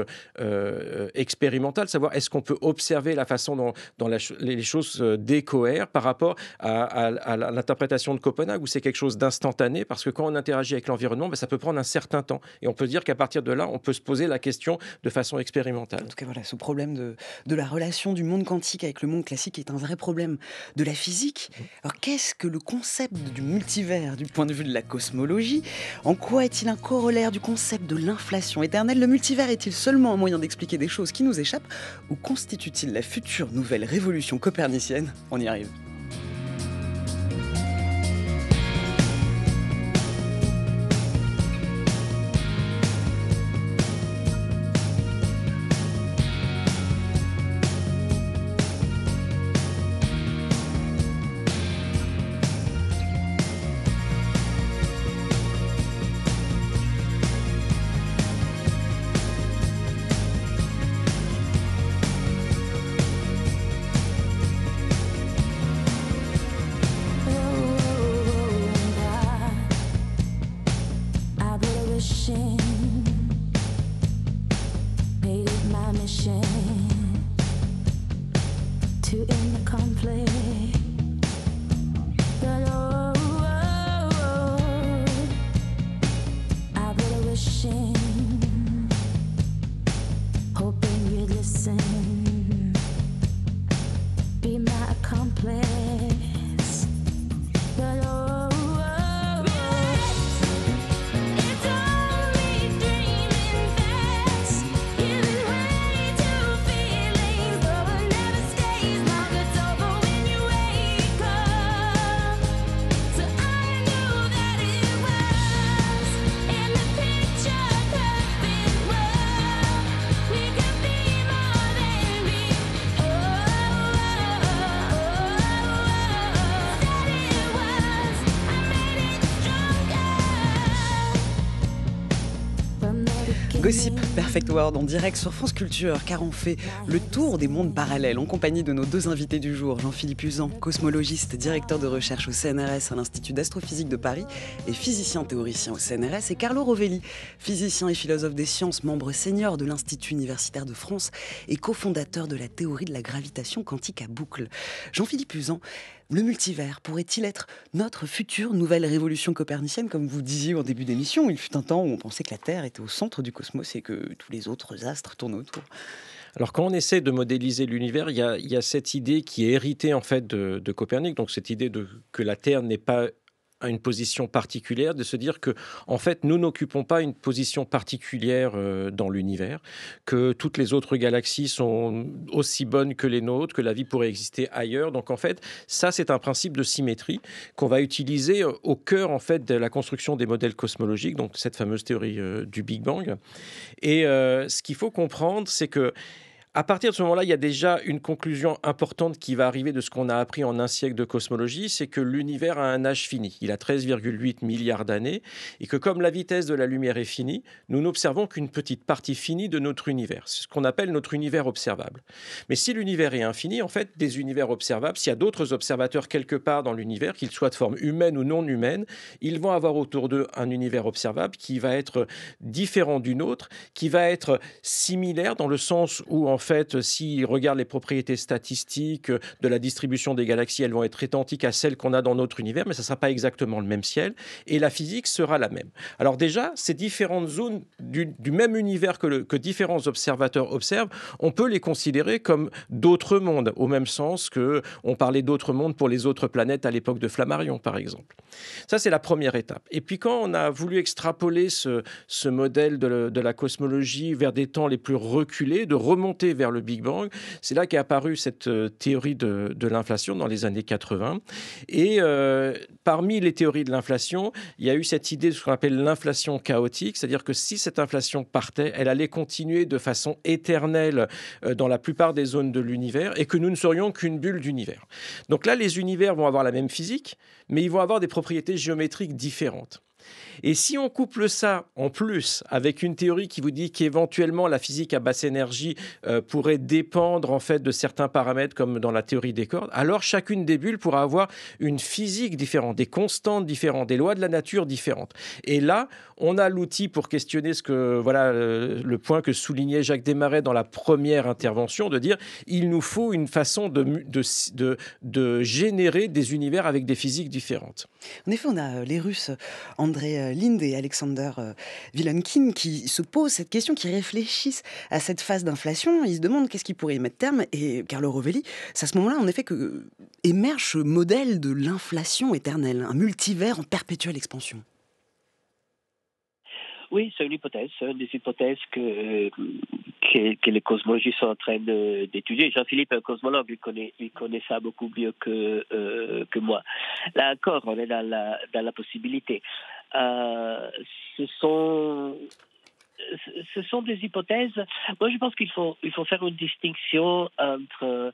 expérimental, savoir est-ce qu'on peut observer la façon dont les choses décohèrent par rapport à l'interprétation de Copenhague, où c'est quelque chose d'instantané, parce que quand on interagit avec l'environnement, ça peut prendre un certain temps. Et on peut dire qu'à partir de là, on peut se poser la question de façon expérimentale. En tout cas, voilà, ce problème de la relation du monde quantique avec le monde classique est un vrai problème de la physique. Alors, qu'est-ce que le concept du multivers du point de vue de la cosmologie? En quoi est-il un corollaire du concept de l'inflation éternelle? Le multivers est-il seulement un moyen d'expliquer des choses qui nous échappent, ou constitue-t-il la future nouvelle révolution copernicienne? On y arrive. Gossip Perfect World en direct sur France Culture, car on fait le tour des mondes parallèles en compagnie de nos deux invités du jour, Jean-Philippe Uzan, cosmologiste, directeur de recherche au CNRS à l'Institut d'astrophysique de Paris et physicien théoricien au CNRS, et Carlo Rovelli, physicien et philosophe des sciences, membre senior de l'Institut universitaire de France et cofondateur de la théorie de la gravitation quantique à boucle. Jean-Philippe Uzan, le multivers pourrait-il être notre future nouvelle révolution copernicienne, comme vous disiez en début d'émission? Il fut un temps où on pensait que la Terre était au centre du cosmos et que tous les autres astres tournaient autour. Alors, quand on essaie de modéliser l'univers, il y a cette idée qui est héritée en fait de Copernic, donc cette idée que la Terre n'est pas à une position particulière, de se dire que en fait nous n'occupons pas une position particulière dans l'univers, que toutes les autres galaxies sont aussi bonnes que les nôtres, que la vie pourrait exister ailleurs. Donc en fait ça, c'est un principe de symétrie qu'on va utiliser au cœur en fait de la construction des modèles cosmologiques, donc cette fameuse théorie du Big Bang. Et ce qu'il faut comprendre, c'est que à partir de ce moment-là, il y a déjà une conclusion importante qui va arriver de ce qu'on a appris en un siècle de cosmologie, c'est que l'univers a un âge fini. Il a 13,8 milliards d'années, et que comme la vitesse de la lumière est finie, nous n'observons qu'une petite partie finie de notre univers. C'est ce qu'on appelle notre univers observable. Mais si l'univers est infini, en fait, des univers observables, s'il y a d'autres observateurs quelque part dans l'univers, qu'ils soient de forme humaine ou non humaine, ils vont avoir autour d'eux un univers observable qui va être différent du nôtre, qui va être similaire dans le sens où, en fait, s'ils regardent les propriétés statistiques de la distribution des galaxies, elles vont être identiques à celles qu'on a dans notre univers, mais ça ne sera pas exactement le même ciel, et la physique sera la même. Alors déjà, ces différentes zones du même univers que différents observateurs observent, on peut les considérer comme d'autres mondes, au même sens qu'on parlait d'autres mondes pour les autres planètes à l'époque de Flammarion, par exemple. Ça, c'est la première étape. Et puis quand on a voulu extrapoler ce modèle de la cosmologie vers des temps les plus reculés, de remonter poussé vers le Big Bang. C'est là qu'est apparue cette théorie de l'inflation dans les années 80. Et parmi les théories de l'inflation, il y a eu cette idée de ce qu'on appelle l'inflation chaotique, c'est-à-dire que si cette inflation partait, elle allait continuer de façon éternelle dans la plupart des zones de l'univers et que nous ne serions qu'une bulle d'univers. Donc là, les univers vont avoir la même physique, mais ils vont avoir des propriétés géométriques différentes. Et si on couple ça en plus avec une théorie qui vous dit qu'éventuellement la physique à basse énergie pourrait dépendre en fait de certains paramètres comme dans la théorie des cordes, alors chacune des bulles pourra avoir une physique différente, des constantes différentes, des lois de la nature différentes. Et là, on a l'outil pour questionner le point que soulignait Jacques Desmarais dans la première intervention, de dire il nous faut une façon de générer des univers avec des physiques différentes. En effet, on a les Russes Andrei Lind et Alexander Vilenkin qui se posent cette question, qui réfléchissent à cette phase d'inflation. Ils se demandent qu'est-ce qui pourrait y mettre terme. Et Carlo Rovelli, c'est à ce moment-là, en effet, que émerge ce modèle de l'inflation éternelle, un multivers en perpétuelle expansion. Oui, c'est une hypothèse, une des hypothèses que les cosmologistes sont en train d'étudier. Jean-Philippe est un cosmologue, il connaît ça beaucoup mieux que moi. Là encore, on est dans la possibilité. Ce sont des hypothèses. Moi, je pense qu'il faut faire une distinction entre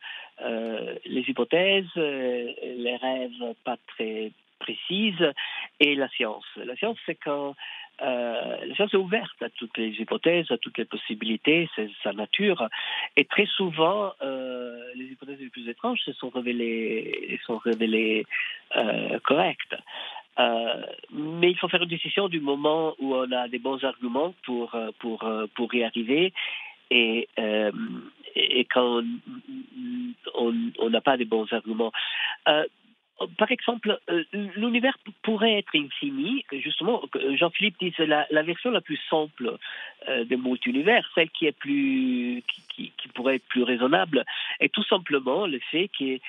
les hypothèses, les rêves pas très précises et la science. La science, c'est quand la science est ouverte à toutes les hypothèses, à toutes les possibilités, c'est sa nature. Et très souvent, les hypothèses les plus étranges se sont révélées correctes. Mais il faut faire une décision du moment où on a des bons arguments pour y arriver et quand on n'a pas de bons arguments. Par exemple, l'univers pourrait être infini. Justement, Jean-Philippe dit c'est la version la plus simple des multivers, celle qui pourrait être plus raisonnable, est tout simplement le fait que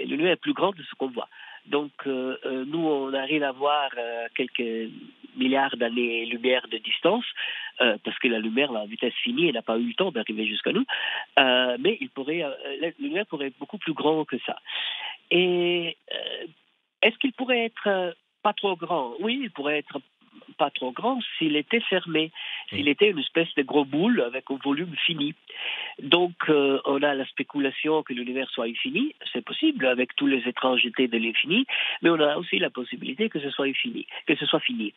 l'univers est plus grand de ce qu'on voit. Donc, nous, on arrive à voir quelques milliards d'années-lumière de distance, parce que la lumière, à vitesse finie, elle n'a pas eu le temps d'arriver jusqu'à nous. Mais l'univers pourrait être beaucoup plus grand que ça. Et est-ce qu'il pourrait être pas trop grand? Oui, il pourrait être pas trop grand s'il était fermé, s'il était une espèce de gros boule avec un volume fini. Donc, on a la spéculation que l'univers soit infini, c'est possible avec toutes les étrangetés de l'infini, mais on a aussi la possibilité que ce soit infini, que ce soit fini.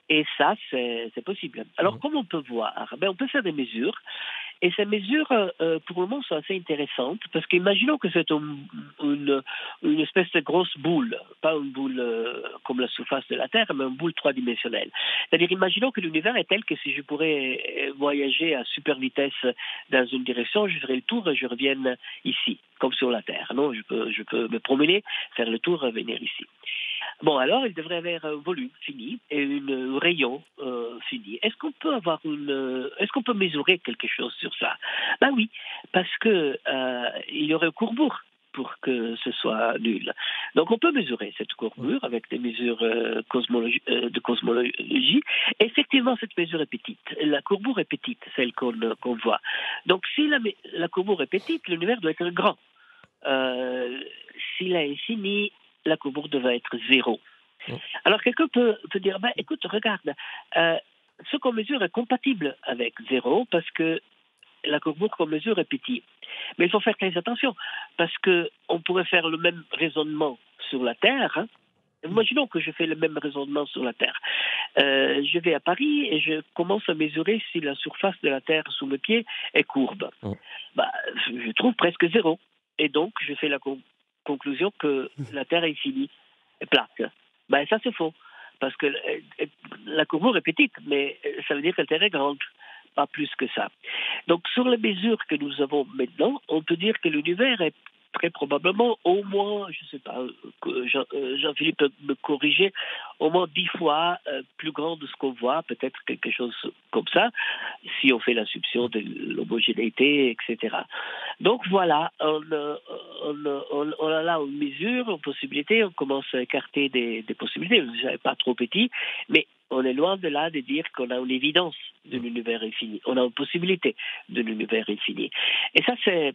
Et ça, c'est possible. Alors, comment on peut voir? On peut faire des mesures. Et ces mesures, pour le moment, sont assez intéressantes, parce qu'imaginons que c'est une espèce de grosse boule, pas une boule comme la surface de la Terre, mais une boule trois-dimensionnelle. C'est-à-dire, imaginons que l'univers est tel que si je pourrais voyager à super vitesse dans une direction, je ferais le tour et je revienne ici, comme sur la Terre. Non, je peux me promener, faire le tour, revenir ici. Bon, alors, il devrait y avoir un volume fini et un rayon fini. Est-ce qu'on peut mesurer quelque chose sur ça? Ben oui, parce que il y aurait une courbure pour que ce soit nul. Donc, on peut mesurer cette courbure avec des mesures de cosmologie. Effectivement, cette mesure est petite. La courbure est petite, celle qu'on voit. Donc, si la courbure est petite, l'univers doit être grand. S'il est infini, la courbure devait être 0. Alors, quelqu'un peut dire, écoute, regarde, ce qu'on mesure est compatible avec 0 parce que la courbure qu'on mesure est petite. Mais il faut faire très attention parce qu'on pourrait faire le même raisonnement sur la Terre. Imaginons que je fais le même raisonnement sur la Terre. Je vais à Paris et je commence à mesurer si la surface de la Terre sous mes pieds est courbe. Je trouve presque 0. Et donc, je fais la conclusion que la Terre est finie, est plate. Ça, c'est faux. Parce que la courbure est petite, mais ça veut dire que la Terre est grande. Pas plus que ça. Donc, sur les mesures que nous avons maintenant, on peut dire que l'univers est très probablement au moins, je ne sais pas, Jean-Philippe peut me corriger, au moins 10 fois plus grand de ce qu'on voit, peut-être quelque chose comme ça, si on fait l'assumption de l'homogénéité, etc. Donc voilà, on a là une mesure, une possibilité, on commence à écarter des possibilités, vous n'êtes pas trop petit, mais on est loin de là de dire qu'on a une évidence de l'univers infini, on a une possibilité de l'univers infini. Et ça c'est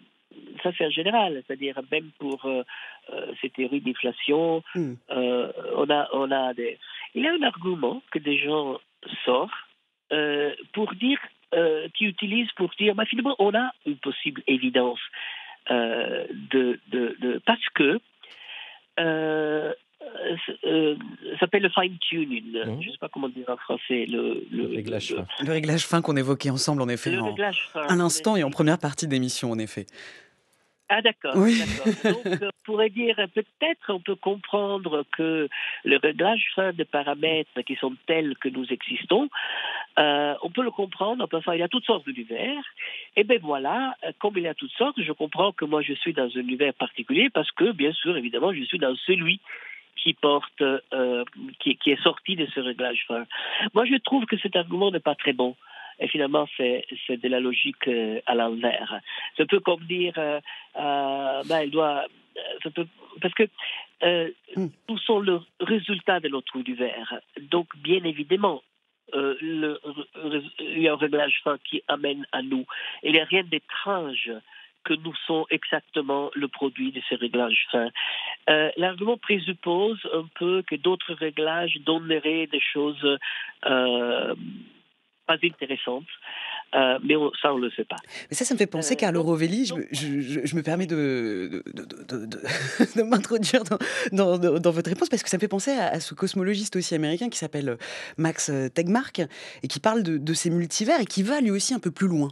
en général, c'est-à-dire même pour ces théories d'inflation, il y a un argument que des gens sortent pour dire, qui utilisent pour dire, finalement, on a une possible évidence parce que ça s'appelle le fine-tuning. Je ne sais pas comment dire en français. Le réglage fin. Le réglage fin qu'on évoquait ensemble, en effet, à l'instant et en première partie d'émission, en effet. Ah d'accord, oui. D'accord. Donc on pourrait dire, peut-être on peut comprendre que le réglage fin de paramètres qui sont tels que nous existons, on peut le comprendre, enfin il y a toutes sortes d'univers, et bien voilà, comme il y a toutes sortes, je comprends que moi je suis dans un univers particulier parce que bien sûr, évidemment, je suis dans celui qui porte, qui est sorti de ce réglage fin. Moi je trouve que cet argument n'est pas très bon. Et finalement, c'est de la logique à l'envers. C'est un peu comme dire, elle doit... parce que nous sommes le résultat de notre univers. Donc, bien évidemment, il y a un réglage fin qui amène à nous. Il n'y a rien d'étrange que nous sommes exactement le produit de ces réglages fins. L'argument présuppose un peu que d'autres réglages donneraient des choses... pas intéressante, mais ça, on ne le sait pas. Mais ça me fait penser, Carlo Rovelli, je me permets de m'introduire dans votre réponse, parce que ça me fait penser à ce cosmologiste aussi américain qui s'appelle Max Tegmark, et qui parle de ces multivers, et qui va lui aussi un peu plus loin.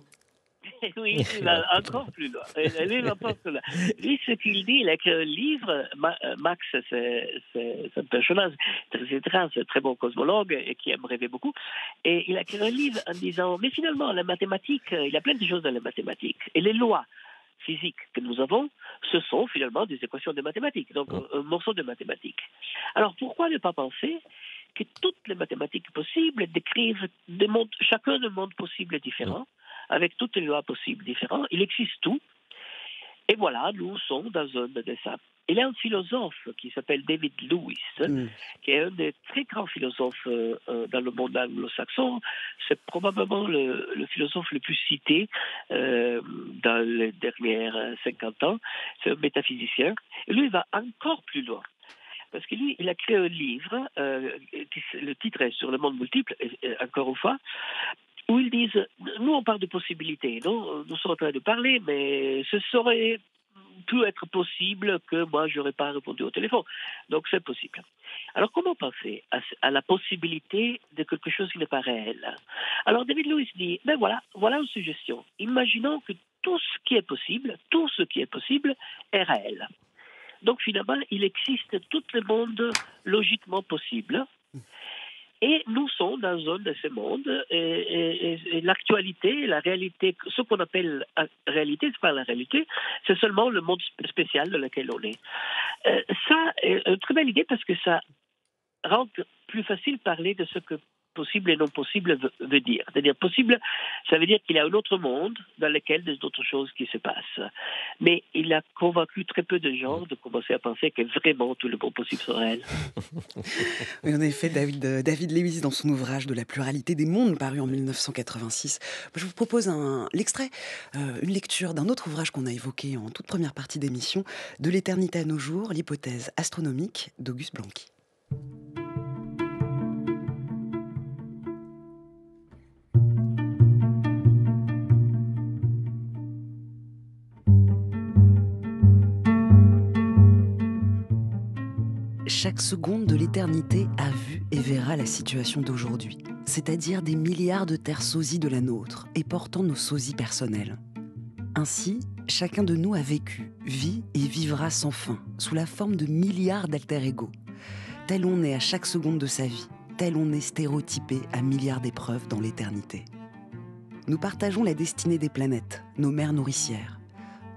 Oui, il va encore plus loin. Lui, ce qu'il dit, il a écrit un livre. Max, c'est un personnage très étrange, c'est un très bon cosmologue et qui aime rêver beaucoup. Et il a écrit un livre en disant, mais finalement, la mathématique, il y a plein de choses dans la mathématique. Et les lois physiques que nous avons, ce sont finalement des équations de mathématiques, donc un morceau de mathématiques. Alors pourquoi ne pas penser que toutes les mathématiques possibles décrivent chacun un monde possible différent, avec toutes les lois possibles différentes, il existe tout. Et voilà, nous sommes dans un de ça. Il y a un philosophe qui s'appelle David Lewis, qui est un des très grands philosophes dans le monde anglo-saxon. C'est probablement le philosophe le plus cité dans les dernières 50 ans. C'est un métaphysicien. Et lui, il va encore plus loin. Parce que lui, il a créé un livre, le titre est Sur le monde multiple, encore une fois, où ils disent, nous on parle de possibilités, non? Nous sommes en train de parler, mais ce serait pu être possible que moi je n'aurais pas répondu au téléphone. Donc c'est possible. Alors comment penser à la possibilité de quelque chose qui n'est pas réel? Alors David Lewis dit, voilà une suggestion. Imaginons que tout ce qui est possible est réel. Donc finalement, il existe tout le monde logiquement possible. Et nous sommes dans un de ces mondes, et l'actualité, la réalité, ce qu'on appelle réalité, c'est pas la réalité, c'est seulement le monde spécial dans lequel on est. Ça est une très belle idée parce que ça rend plus facile de parler de ce que possible et non possible veut dire. C'est-à-dire possible, ça veut dire qu'il y a un autre monde dans lequel il y a d'autres choses qui se passent. Mais il a convaincu très peu de gens de commencer à penser que vraiment tout le monde possible soit réel. Oui, en effet, David Lewis, dans son ouvrage de la pluralité des mondes, paru en 1986, je vous propose l'extrait, une lecture d'un autre ouvrage qu'on a évoqué en toute première partie d'émission, De l'éternité à nos jours, l'hypothèse astronomique d'Auguste Blanqui. Chaque seconde de l'éternité a vu et verra la situation d'aujourd'hui, c'est-à-dire des milliards de terres sosies de la nôtre et portant nos sosies personnelles. Ainsi, chacun de nous a vécu, vit et vivra sans fin, sous la forme de milliards d'alter-ego. Tel on est à chaque seconde de sa vie, tel on est stéréotypé à milliards d'épreuves dans l'éternité. Nous partageons la destinée des planètes, nos mères nourricières.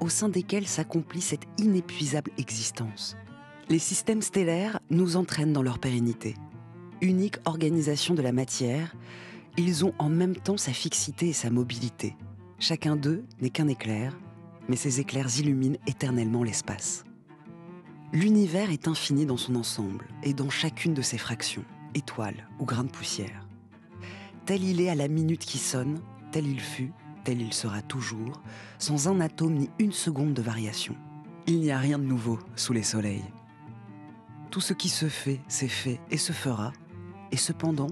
au sein desquels s'accomplit cette inépuisable existence. Les systèmes stellaires nous entraînent dans leur pérennité. Unique organisation de la matière, ils ont en même temps sa fixité et sa mobilité. Chacun d'eux n'est qu'un éclair, mais ces éclairs illuminent éternellement l'espace. L'univers est infini dans son ensemble et dans chacune de ses fractions, étoiles ou grains de poussière. Tel il est à la minute qui sonne, tel il fut, tel il sera toujours, sans un atome ni une seconde de variation. Il n'y a rien de nouveau sous les soleils. Tout ce qui se fait, s'est fait et se fera, et cependant,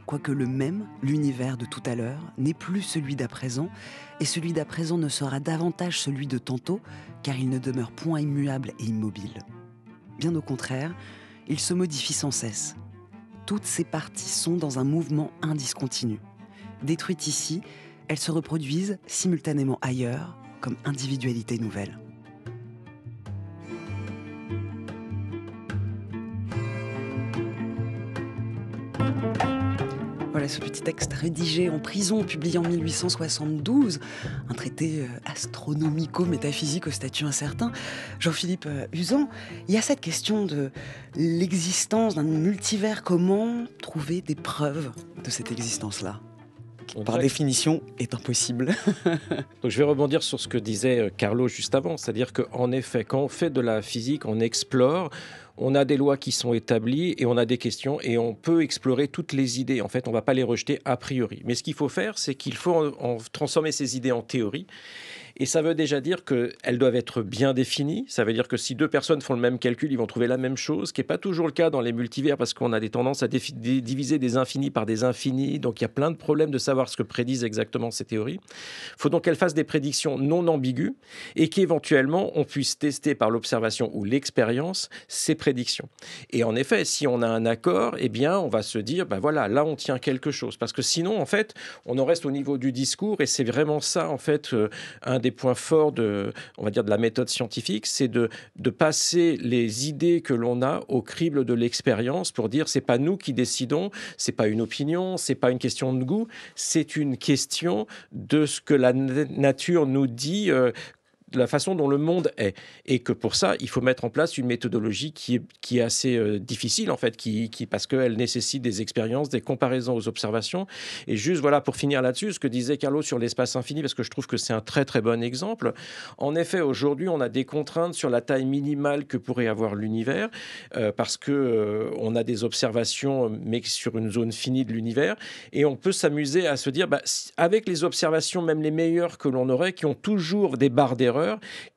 quoique le même, l'univers de tout à l'heure, n'est plus celui d'à présent, et celui d'à présent ne sera davantage celui de tantôt, car il ne demeure point immuable et immobile. Bien au contraire, il se modifie sans cesse. Toutes ses parties sont dans un mouvement indiscontinu. Détruites ici, elles se reproduisent simultanément ailleurs, comme individualité nouvelle. Voilà ce petit texte rédigé en prison, publié en 1872, un traité astronomico-métaphysique au statut incertain. Jean-Philippe Uzan, il y a cette question de l'existence d'un multivers. Comment trouver des preuves de cette existence-là ? Par définition, est impossible. Donc je vais rebondir sur ce que disait Carlo juste avant, c'est-à-dire qu'en effet, quand on fait de la physique, on explore, on a des lois qui sont établies et on a des questions et on peut explorer toutes les idées. En fait, on ne va pas les rejeter a priori. Mais ce qu'il faut faire, c'est qu'il faut en transformer ces idées en théorie. Et ça veut déjà dire qu'elles doivent être bien définies. Ça veut dire que si deux personnes font le même calcul, ils vont trouver la même chose, ce qui n'est pas toujours le cas dans les multivers parce qu'on a des tendances à diviser des infinis par des infinis. Donc il y a plein de problèmes de savoir ce que prédisent exactement ces théories. Il faut donc qu'elles fassent des prédictions non ambiguës et qu'éventuellement on puisse tester par l'observation ou l'expérience ces prédictions. Et en effet, si on a un accord, eh bien on va se dire, ben voilà, là on tient quelque chose. Parce que sinon, en fait, on en reste au niveau du discours et c'est vraiment ça, en fait, un des points forts de la méthode scientifique, c'est de passer les idées que l'on a au crible de l'expérience pour dire c'est pas nous qui décidons, c'est pas une opinion, c'est pas une question de goût, c'est une question de ce que la nature nous dit, de la façon dont le monde est. Et que pour ça, il faut mettre en place une méthodologie qui est assez difficile, en fait, parce qu'elle nécessite des expériences, des comparaisons aux observations. Et juste, voilà, pour finir là-dessus, ce que disait Carlo sur l'espace infini, parce que je trouve que c'est un très, très bon exemple. En effet, aujourd'hui, on a des contraintes sur la taille minimale que pourrait avoir l'univers, parce qu'on a des observations, mais sur une zone finie de l'univers. Et on peut s'amuser à se dire, avec les observations, même les meilleures que l'on aurait, qui ont toujours des barres d'erreur,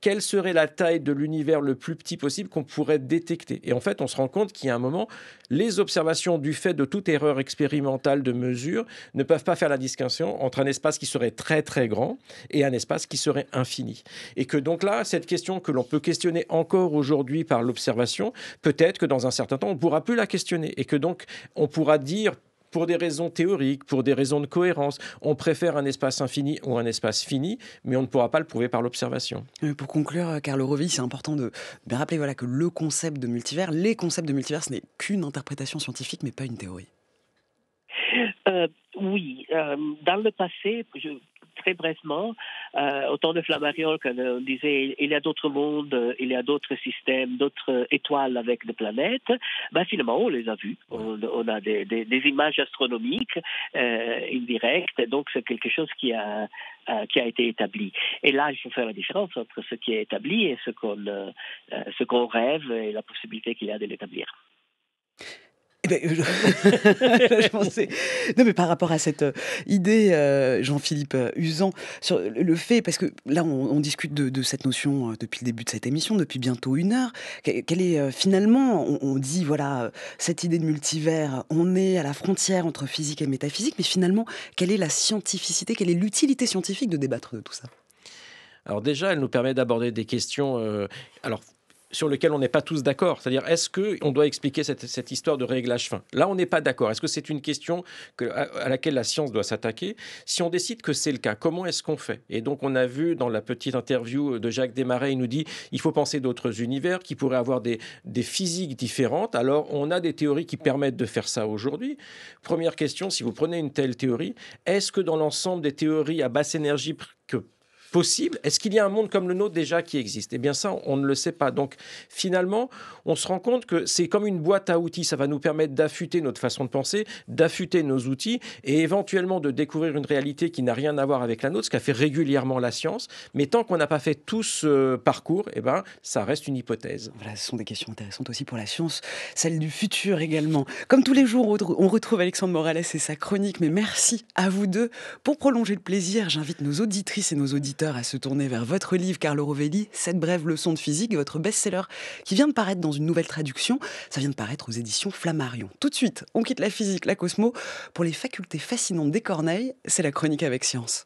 quelle serait la taille de l'univers le plus petit possible qu'on pourrait détecter. Et en fait, on se rend compte qu'il y a un moment, les observations du fait de toute erreur expérimentale de mesure ne peuvent pas faire la distinction entre un espace qui serait très très grand et un espace qui serait infini. Et que donc là, cette question que l'on peut questionner encore aujourd'hui par l'observation, peut-être que dans un certain temps, on ne pourra plus la questionner. Et que donc, on pourra dire, pour des raisons théoriques, pour des raisons de cohérence, on préfère un espace infini ou un espace fini, mais on ne pourra pas le prouver par l'observation. Pour conclure, Carlo Rovelli, c'est important de bien rappeler que le concept de multivers, les concepts de multivers, ce n'est qu'une interprétation scientifique, mais pas une théorie. Oui, dans le passé, très brièvement, au temps de Flammarion, quand on disait il y a d'autres mondes, il y a d'autres systèmes, d'autres étoiles avec des planètes, finalement on les a vus. On a des images astronomiques indirectes, donc c'est quelque chose qui a été établi. Et là, il faut faire la différence entre ce qui est établi et ce qu'on rêve et la possibilité qu'il y a de l'établir. Je pensais... Non, mais par rapport à cette idée, Jean-Philippe Uzan, sur le fait, parce que là, on discute de cette notion depuis le début de cette émission, depuis bientôt 1 heure. Quelle est finalement, on dit, voilà, cette idée de multivers, on est à la frontière entre physique et métaphysique, mais finalement, quelle est la scientificité, quelle est l'utilité scientifique de débattre de tout ça ? Alors déjà, elle nous permet d'aborder des questions... sur lequel on n'est pas tous d'accord. C'est-à-dire, est-ce qu'on doit expliquer cette histoire de réglage fin ? Là, on n'est pas d'accord. Est-ce que c'est une question à laquelle la science doit s'attaquer ? Si on décide que c'est le cas, comment est-ce qu'on fait ? Et donc, on a vu dans la petite interview de Jacques Desmarais, il nous dit il faut penser d'autres univers qui pourraient avoir des physiques différentes. Alors, on a des théories qui permettent de faire ça aujourd'hui. Première question, si vous prenez une telle théorie, est-ce que dans l'ensemble des théories à basse énergie possible? Est-ce qu'il y a un monde comme le nôtre déjà qui existe? Eh bien ça, on ne le sait pas. Donc finalement, on se rend compte que c'est comme une boîte à outils. Ça va nous permettre d'affûter notre façon de penser, d'affûter nos outils et éventuellement de découvrir une réalité qui n'a rien à voir avec la nôtre, ce qu'a fait régulièrement la science. Mais tant qu'on n'a pas fait tout ce parcours, eh ben, ça reste une hypothèse. Voilà, ce sont des questions intéressantes aussi pour la science, celle du futur également. Comme tous les jours, on retrouve Alexandre Morales et sa chronique, mais merci à vous deux. Pour prolonger le plaisir, j'invite nos auditrices et nos auditeurs à se tourner vers votre livre, Carlo Rovelli, 7 brèves leçons de physique, votre best-seller qui vient de paraître dans une nouvelle traduction. Ça vient de paraître aux éditions Flammarion. Tout de suite, on quitte la physique, la cosmo, pour les facultés fascinantes des corneilles. C'est la chronique avec science.